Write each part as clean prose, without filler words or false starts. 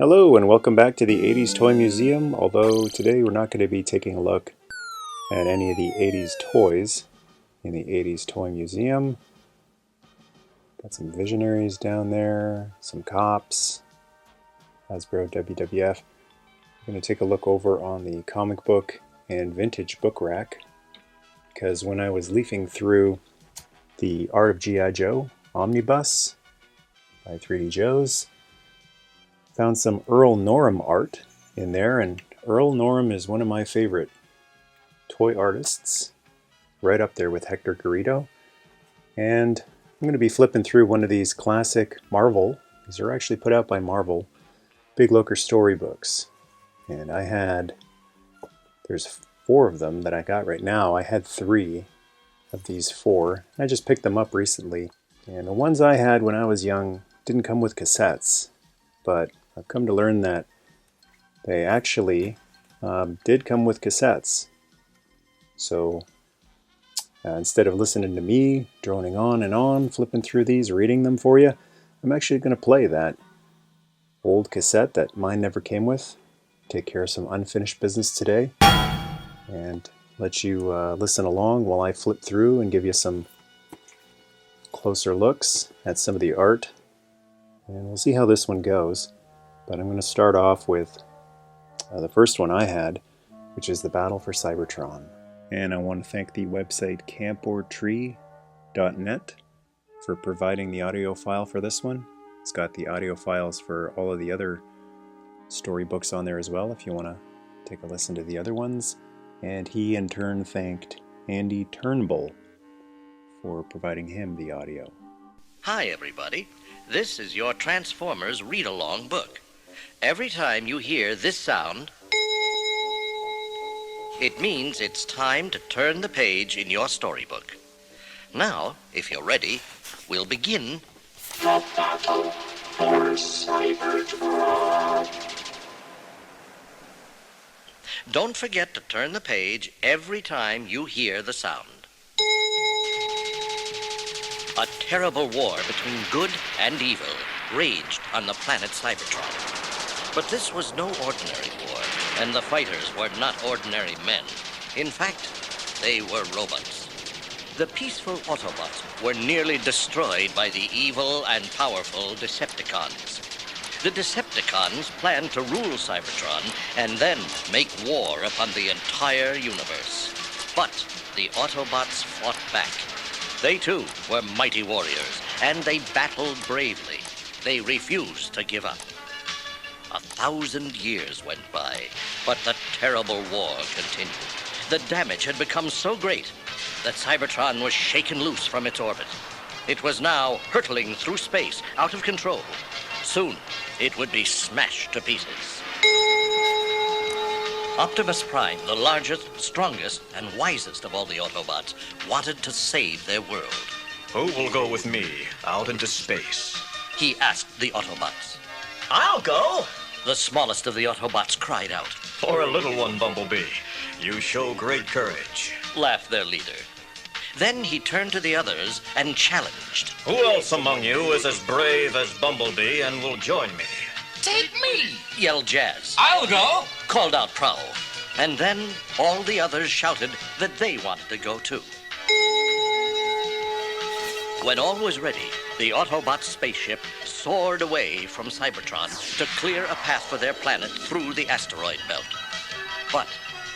Hello and welcome back to the 80s Toy Museum, although today we're not going to be taking a look at any of the 80s toys in the 80s Toy Museum. Got some Visionaries down there, some Cops, Hasbro WWF. We're going to take a look over on the comic book and vintage book rack, because when I was leafing through the Art of G.I. Joe Omnibus by 3D Joe's, found some Earl Norem art in there, and Earl Norem is one of my favorite toy artists, right up there with Hector Garrido. And I'm going to be flipping through one of these classic Marvel, these are actually put out by Marvel, Big Looker Storybooks. And there's 4 of them that I got right now. I had 3 of these 4. I just picked them up recently. And the ones I had when I was young didn't come with cassettes, but I've come to learn that they actually did come with cassettes. So instead of listening to me droning on and on, flipping through these, reading them for you, I'm actually going to play that old cassette that mine never came with, take care of some unfinished business today, and let you listen along while I flip through and give you some closer looks at some of the art. And we'll see how this one goes. But I'm going to start off with the first one I had, which is the Battle for Cybertron. And I want to thank the website camportree.net for providing the audio file for this one. It's got the audio files for all of the other storybooks on there as well, if you want to take a listen to the other ones. And he in turn thanked Andy Turnbull for providing him the audio. Hi everybody, this is your Transformers read-along book. Every time you hear this sound, it means it's time to turn the page in your storybook. Now, if you're ready, we'll begin the battle for Cybertron. Don't forget to turn the page every time you hear the sound. A terrible war between good and evil raged on the planet Cybertron. But this was no ordinary war, and the fighters were not ordinary men. In fact, they were robots. The peaceful Autobots were nearly destroyed by the evil and powerful Decepticons. The Decepticons planned to rule Cybertron and then make war upon the entire universe. But the Autobots fought back. They too were mighty warriors, and they battled bravely. They refused to give up. 1,000 years went by, but the terrible war continued. The damage had become so great that Cybertron was shaken loose from its orbit. It was now hurtling through space, out of control. Soon, it would be smashed to pieces. Optimus Prime, the largest, strongest, and wisest of all the Autobots, wanted to save their world. Who will go with me out into space? He asked the Autobots. I'll go! The smallest of the Autobots cried out. For a little one, Bumblebee. You show great courage. Laughed their leader. Then he turned to the others and challenged. Who else among you is as brave as Bumblebee and will join me? Take me, yelled Jazz. I'll go, called out Prowl. And then all the others shouted that they wanted to go too. When all was ready, the Autobot spaceship soared away from Cybertron to clear a path for their planet through the asteroid belt. But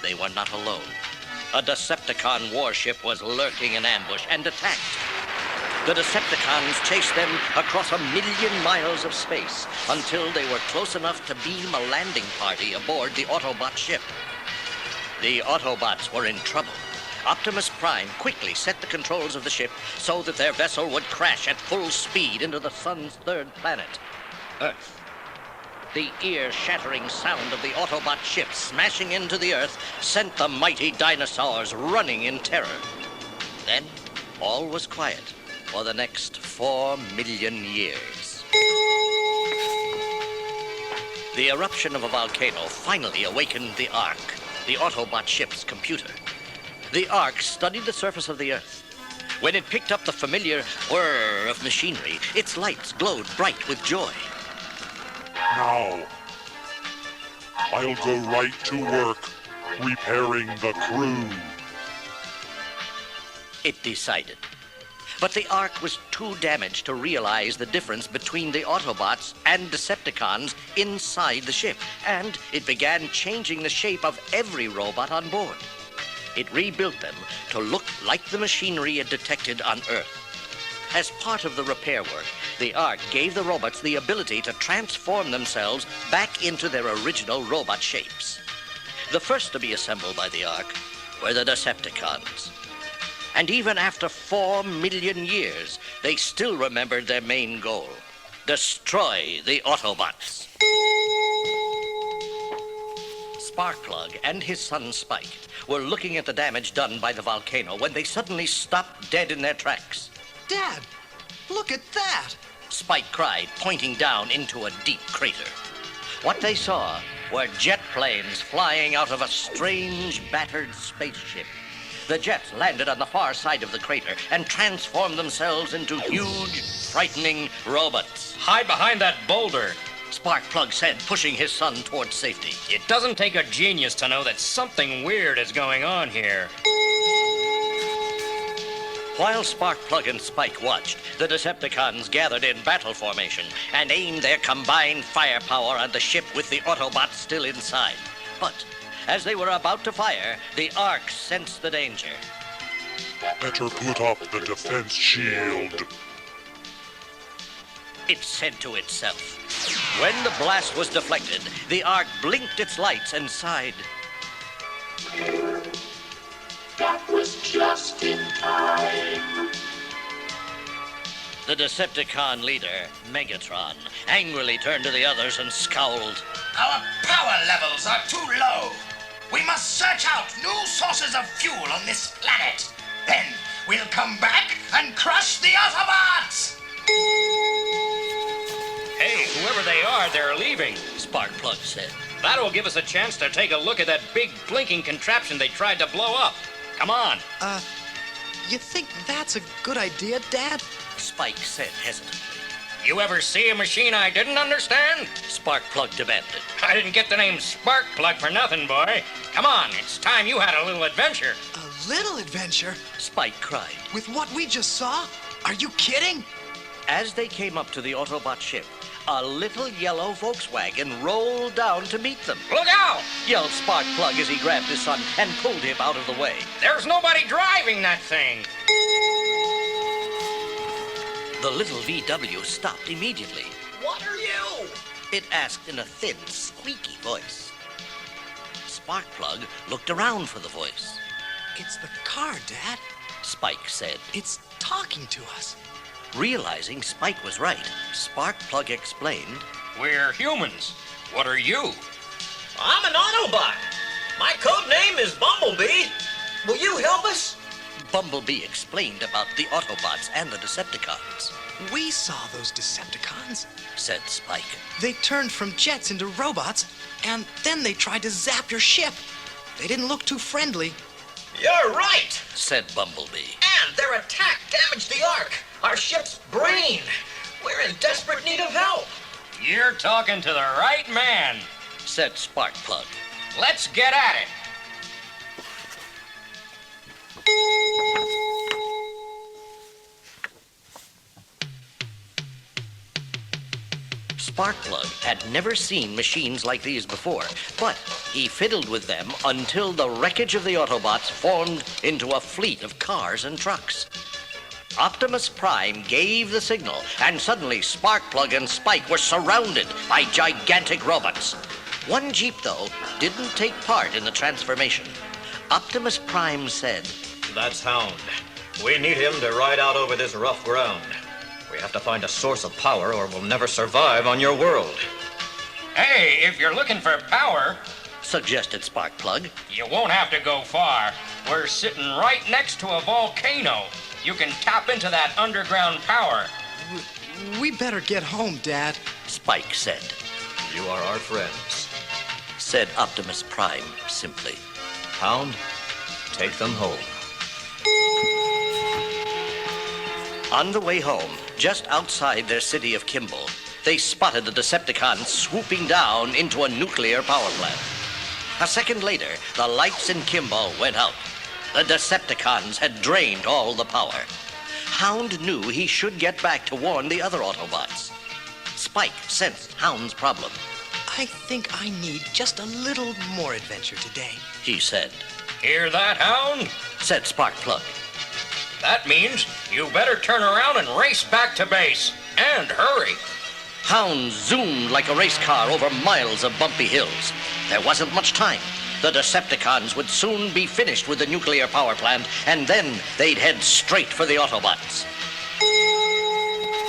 they were not alone. A Decepticon warship was lurking in ambush and attacked. The Decepticons chased them across 1,000,000 miles of space until they were close enough to beam a landing party aboard the Autobot ship. The Autobots were in trouble. Optimus Prime quickly set the controls of the ship so that their vessel would crash at full speed into the sun's 3rd planet, Earth. The ear-shattering sound of the Autobot ship smashing into the Earth sent the mighty dinosaurs running in terror. Then, all was quiet for the next 4 million years. The eruption of a volcano finally awakened the Ark, the Autobot ship's computer. The Ark studied the surface of the Earth. When it picked up the familiar whir of machinery, its lights glowed bright with joy. No, I'll go right to work, repairing the crew. It decided. But the Ark was too damaged to realize the difference between the Autobots and Decepticons inside the ship, and it began changing the shape of every robot on board. It rebuilt them to look like the machinery it detected on Earth. As part of the repair work, the Ark gave the robots the ability to transform themselves back into their original robot shapes. The first to be assembled by the Ark were the Decepticons. And even after 4 million years, they still remembered their main goal: destroy the Autobots. Sparkplug and his son Spike were looking at the damage done by the volcano when they suddenly stopped dead in their tracks. Dad, look at that! Spike cried, pointing down into a deep crater. What they saw were jet planes flying out of a strange, battered spaceship. The jets landed on the far side of the crater and transformed themselves into huge, frightening robots. Hide behind that boulder. Sparkplug said, pushing his son towards safety. It doesn't take a genius to know that something weird is going on here. While Sparkplug and Spike watched, the Decepticons gathered in battle formation and aimed their combined firepower at the ship with the Autobots still inside. But as they were about to fire, the Ark sensed the danger. Better put up the defense shield. It said to itself. When the blast was deflected, the Ark blinked its lights and sighed. That was just in time. The Decepticon leader, Megatron, angrily turned to the others and scowled. Our power levels are too low. We must search out new sources of fuel on this planet. Then we'll come back and crush the Autobots! Hey, whoever they are, they're leaving. Sparkplug said. That'll give us a chance to take a look at that big blinking contraption they tried to blow up. Come on. You think that's a good idea, Dad? Spike said hesitantly. You ever see a machine I didn't understand? Sparkplug demanded. I didn't get the name Sparkplug for nothing, boy. Come on, it's time you had a little adventure. A little adventure? Spike cried. With what we just saw? Are you kidding? As they came up to the Autobot ship, a little yellow Volkswagen rolled down to meet them. Look out! Yelled Sparkplug as he grabbed his son and pulled him out of the way. There's nobody driving that thing. The little VW stopped immediately. What are you? It asked in a thin, squeaky voice. Sparkplug looked around for the voice. It's the car, Dad. Spike said. It's talking to us. Realizing Spike was right, Sparkplug explained. We're humans. What are you? I'm an Autobot. My code name is Bumblebee. Will you help us? Bumblebee explained about the Autobots and the Decepticons. We saw those Decepticons, said Spike. They turned from jets into robots, and then they tried to zap your ship. They didn't look too friendly. You're right, said Bumblebee. And their attack damaged the Ark, our ship's brain. We're in desperate need of help. You're talking to the right man, said Sparkplug. Let's get at it. Sparkplug had never seen machines like these before, but he fiddled with them until the wreckage of the Autobots formed into a fleet of cars and trucks. Optimus Prime gave the signal, and suddenly Sparkplug and Spike were surrounded by gigantic robots. One Jeep, though, didn't take part in the transformation. Optimus Prime said, That's Hound. We need him to ride out over this rough ground. We have to find a source of power or we'll never survive on your world. Hey, if you're looking for power, suggested Sparkplug, you won't have to go far. We're sitting right next to a volcano. You can tap into that underground power. We better get home, Dad, Spike said. You are our friends, said Optimus Prime simply. Hound, take them home. On the way home, just outside their city of Kimball, they spotted the Decepticons swooping down into a nuclear power plant. A second later, the lights in Kimball went out. The Decepticons had drained all the power. Hound knew he should get back to warn the other Autobots. Spike sensed Hound's problem. I think I need just a little more adventure today, he said. Hear that, Hound? Said Sparkplug. That means you better turn around and race back to base. And hurry. Hound zoomed like a race car over miles of bumpy hills. There wasn't much time. The Decepticons would soon be finished with the nuclear power plant, and then they'd head straight for the Autobots.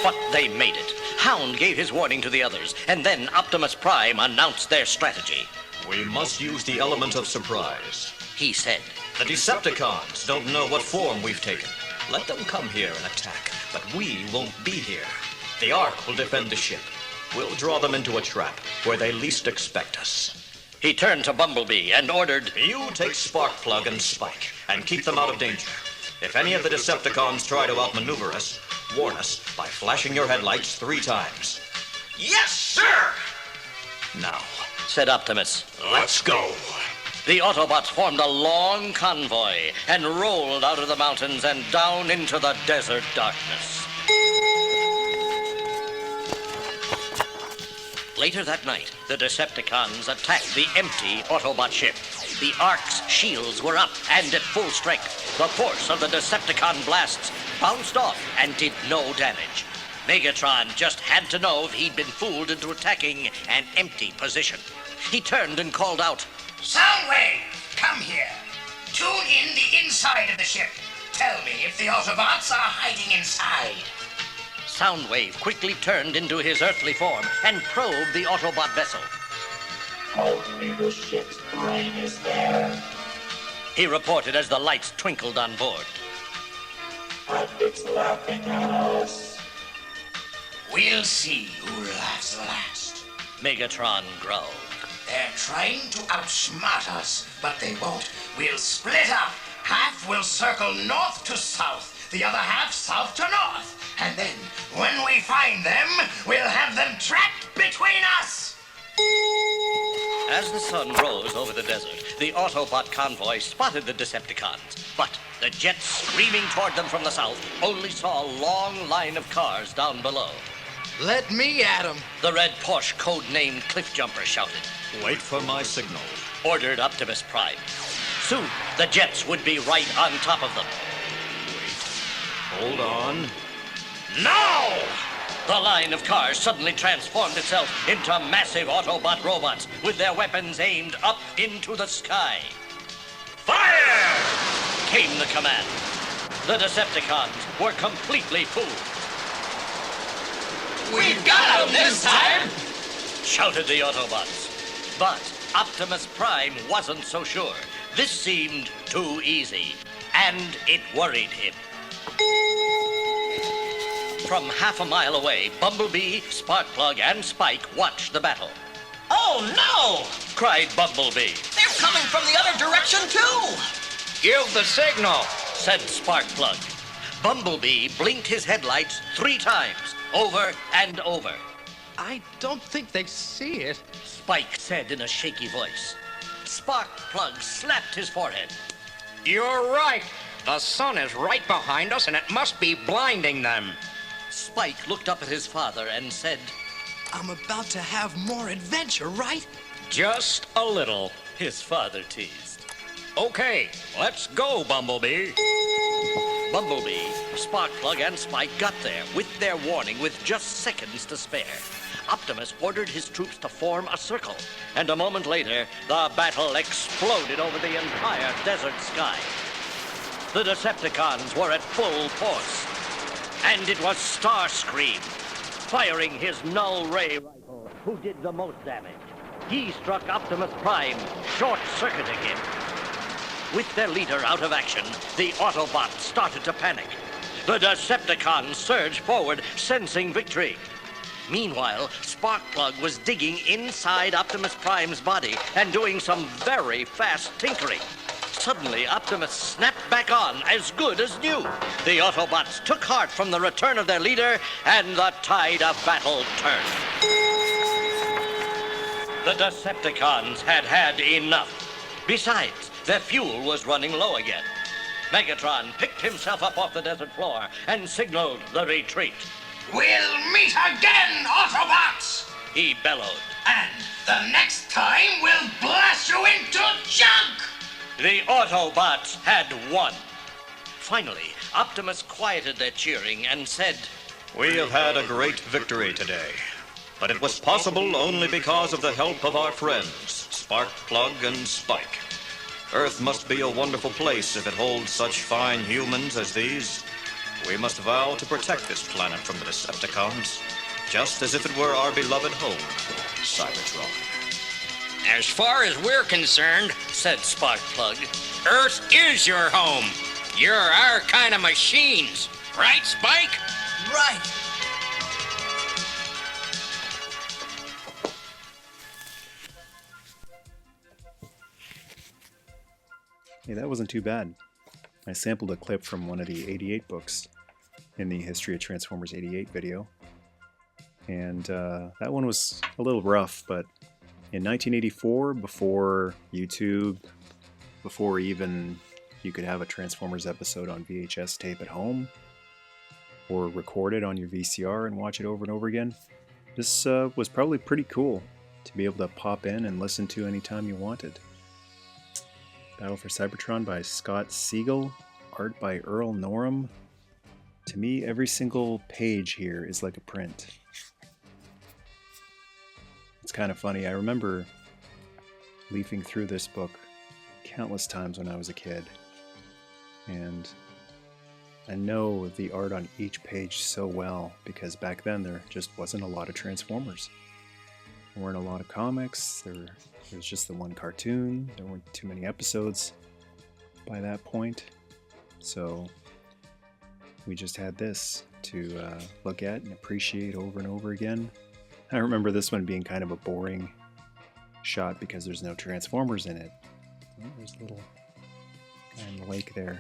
But they made it. Hound gave his warning to the others, and then Optimus Prime announced their strategy. We must use the element of surprise. He said. The Decepticons don't know what form we've taken. Let them come here and attack, but we won't be here. The Ark will defend the ship. We'll draw them into a trap where they least expect us. He turned to Bumblebee and ordered, You take Sparkplug and Spike and keep them out of danger. If any of the Decepticons try to outmaneuver us, warn us by flashing your headlights 3 times. Yes, sir! Now, said Optimus. let's go. The Autobots formed a long convoy and rolled out of the mountains and down into the desert darkness. Later that night, the Decepticons attacked the empty Autobot ship. The Ark's shields were up and at full strength. The force of the Decepticon blasts bounced off and did no damage. Megatron just had to know if he'd been fooled into attacking an empty position. He turned and called out, Soundwave, come here. Tune in the inside of the ship. Tell me if the Autobots are hiding inside. Soundwave quickly turned into his earthly form and probed the Autobot vessel. Only the ship's brain is there, He reported as the lights twinkled on board. and it's laughing at us. We'll see who laughs last. Megatron growled. They're trying to outsmart us, but they won't. We'll split up. Half will circle north to south, the other half south to north. And then, when we find them, we'll have them trapped between us. As the sun rose over the desert, the Autobot convoy spotted the Decepticons. But the jets screaming toward them from the south only saw a long line of cars down below. Let me at him. The red Porsche codenamed Cliffjumper shouted. Wait for my signal. Ordered Optimus Prime. Soon, the jets would be right on top of them. Hold on. Now! The line of cars suddenly transformed itself into massive Autobot robots with their weapons aimed up into the sky. Fire! Came the command. The Decepticons were completely fooled. We've got them this time! Shouted the Autobots. But Optimus Prime wasn't so sure. This seemed too easy, and it worried him. From half a mile away, Bumblebee, Sparkplug, and Spike watched the battle. Oh, no! Cried Bumblebee. They're coming from the other direction, too! Give the signal. Said Sparkplug. Bumblebee blinked his headlights 3 times, over and over. I don't think they see it. Spike said in a shaky voice. Sparkplug slapped his forehead. You're right. The sun is right behind us, and it must be blinding them. Spike looked up at his father and said, I'm about to have more adventure, right? Just a little. his father teased. Okay, let's go, Bumblebee. Bumblebee, Sparkplug, and Spike got there with their warning with just seconds to spare. Optimus ordered his troops to form a circle, and a moment later, the battle exploded over the entire desert sky. The Decepticons were at full force, and it was Starscream, firing his null ray rifle, who did the most damage. He struck Optimus Prime, short-circuiting him. With their leader out of action, the Autobots started to panic. The Decepticons surged forward, sensing victory. Meanwhile, Sparkplug was digging inside Optimus Prime's body and doing some very fast tinkering. Suddenly, Optimus snapped back on, as good as new. The Autobots took heart from the return of their leader, and the tide of battle turned. The Decepticons had had enough. Besides, their fuel was running low again. Megatron picked himself up off the desert floor and signaled the retreat. We'll meet again, Autobots! He bellowed. And the next time we'll blast you into junk! The Autobots had won. Finally, Optimus quieted their cheering and said, We have had a great victory today, but it was possible only because of the help of our friends, Sparkplug and Spike. Earth must be a wonderful place if it holds such fine humans as these. We must vow to protect this planet from the Decepticons, just as if it were our beloved home, Cybertron. As far as we're concerned, said Sparkplug, Earth is your home. You're our kind of machines. Right, Spike? Right. Hey, that wasn't too bad. I sampled a clip from one of the 88 books in the History of Transformers 88 video. And that one was a little rough, but in 1984, before YouTube, before even you could have a Transformers episode on VHS tape at home, or record it on your VCR and watch it over and over again, this was probably pretty cool to be able to pop in and listen to anytime you wanted. Battle for Cybertron by Scott Siegel, art by Earl Norem. To me, every single page here is like a print. It's kind of funny. I remember leafing through this book countless times when I was a kid. And I know the art on each page so well because back then there just wasn't a lot of Transformers. There weren't a lot of comics. There was just the one cartoon. There weren't too many episodes by that point. So we just had this to look at and appreciate over and over again. I remember this one being kind of a boring shot because there's no Transformers in it. Oh, there's a little guy in the lake there.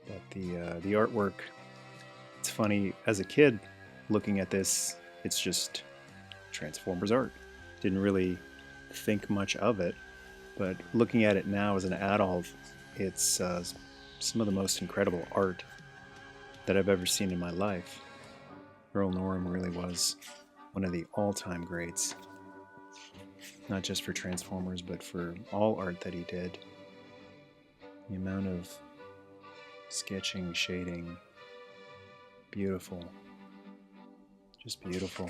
But the artwork, it's funny, as a kid looking at this, it's just Transformers art. Didn't really think much of it, but looking at it now as an adult, it's some of the most incredible art that I've ever seen in my life. Earl Norem really was one of the all-time greats, not just for Transformers, but for all art that he did. The amount of sketching, shading, beautiful, just beautiful.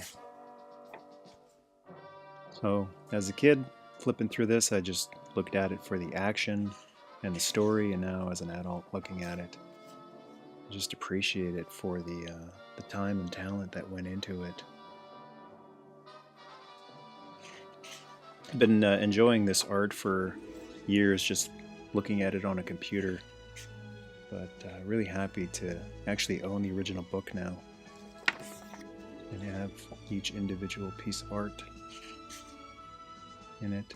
So, as a kid, flipping through this, I just looked at it for the action and the story, and now as an adult looking at it, I just appreciate it for the time and talent that went into it. I've been enjoying this art for years, just looking at it on a computer, but really happy to actually own the original book now and have each individual piece of art in it.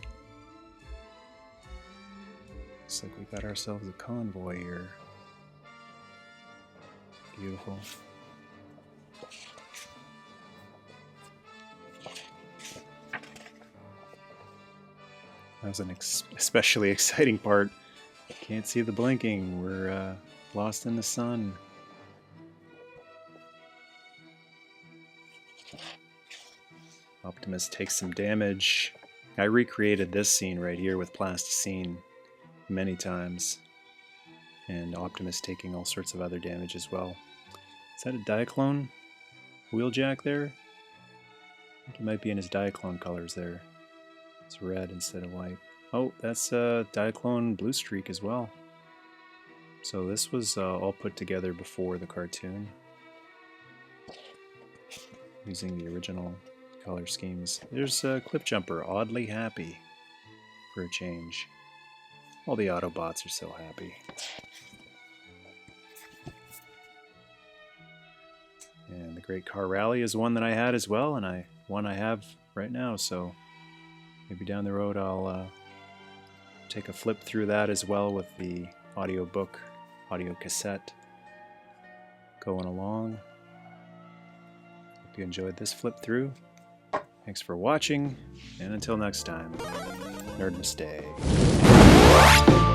Looks like we got ourselves a convoy here. Beautiful. That was an especially exciting part. Can't see the blinking. We're lost in the sun. Optimus takes some damage. I recreated this scene right here with plasticine many times. And Optimus taking all sorts of other damage as well. Is that a Diaclone wheeljack there? I think he might be in his Diaclone colors there. It's red instead of white. Oh, that's a Diaclone blue streak as well. So this was all put together before the cartoon, using the original color schemes. There's Cliff Jumper, oddly happy for a change. All the Autobots are so happy. And the Great Car Rally is one that I had as well, and one I have right now, so maybe down the road I'll take a flip through that as well with the audiobook, audio cassette going along. Hope you enjoyed this flip through. Thanks for watching, and until next time, Nerdmas Day.